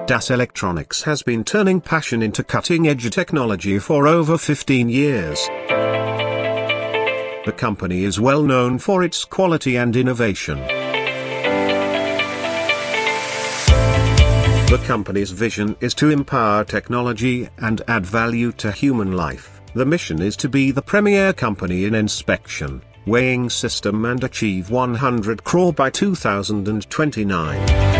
Das Electronics has been turning passion into cutting-edge technology for over 15 years. The company is well known for its quality and innovation. The company's vision is to empower technology and add value to human life. The mission is to be the premier company in inspection, weighing system and achieve 100 crore by 2029.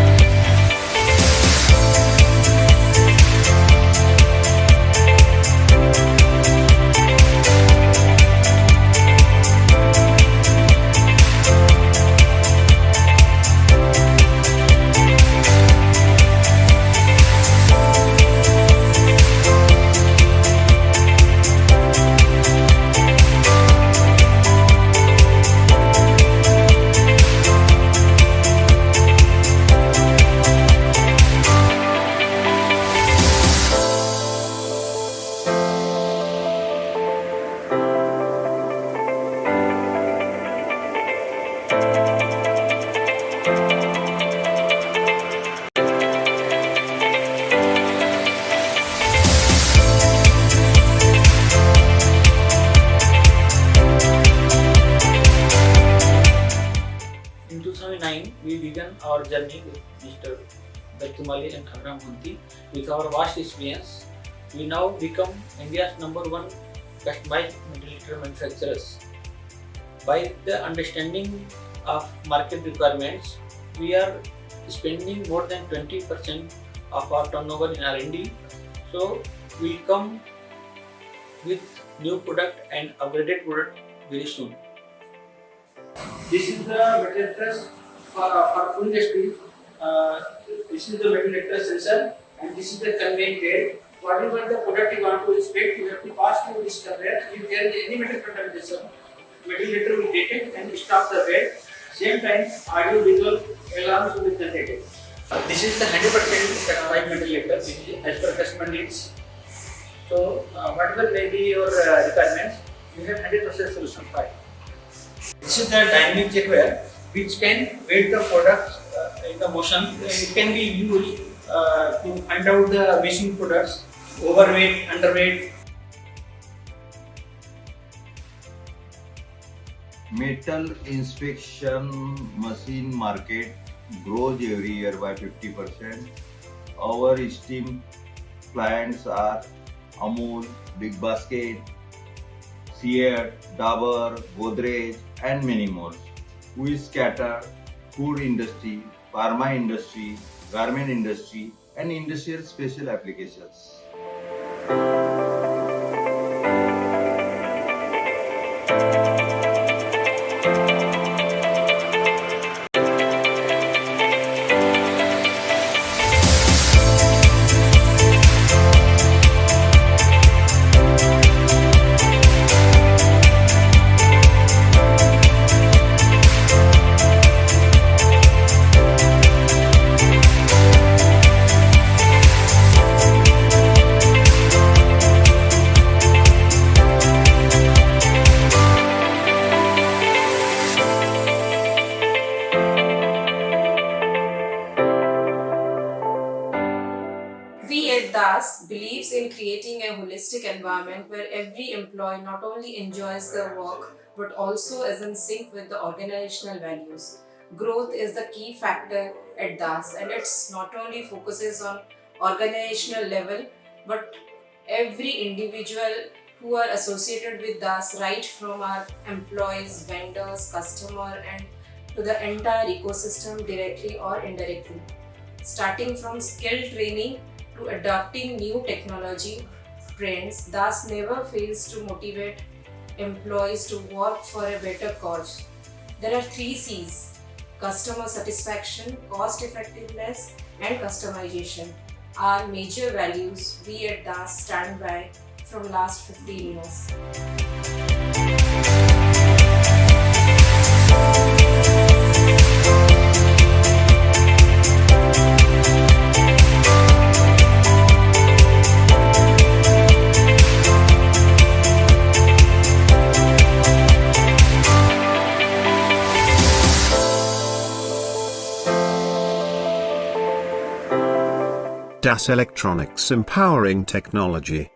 In 2009, we began our journey with Mr. Baitumali and Khabram Hunti. With our vast experience, we now become India's #1 customized ventilator manufacturers. By the understanding of market requirements, we are spending more than 20% of our turnover in R&D. So we'll come with new product and upgraded product very soon. This is the ventilators for full industry. This is the ventilator sensor and this is the conveying bed. Whatever the product you want to inspect, you have to pass through this conveyor. If there is any metal contamination, ventilator will detect and stop the bed. Same time, audio visual alarms will be generated. This is the 100% customized ventilator as per customer needs. So whatever may be your requirements, you have 100% solution for it. This is the dynamic checkweigher which can weigh the products in the motion. It can be used to find out the missing products, overweight, underweight. Metal inspection machine market grows every year by 50%. Our esteemed clients are Amul, Big Basket, Seat, Dabur, Godrej and many more. We scatter food industry, pharma industry, garment industry and industrial special applications. We at DAS believes in creating a holistic environment where every employee not only enjoys their work but also is in sync with the organizational values. Growth is the key factor at DAS and it's not only focuses on organizational level but every individual who are associated with DAS, right from our employees, vendors, customer and to the entire ecosystem directly or indirectly. Starting from skill training to adopting new technology trends, DAS never fails to motivate employees to work for a better cause. There are 3 C's: customer satisfaction, cost effectiveness and customization are major values we at DAS stand by from last 15 years. ADAS electronics empowering technology.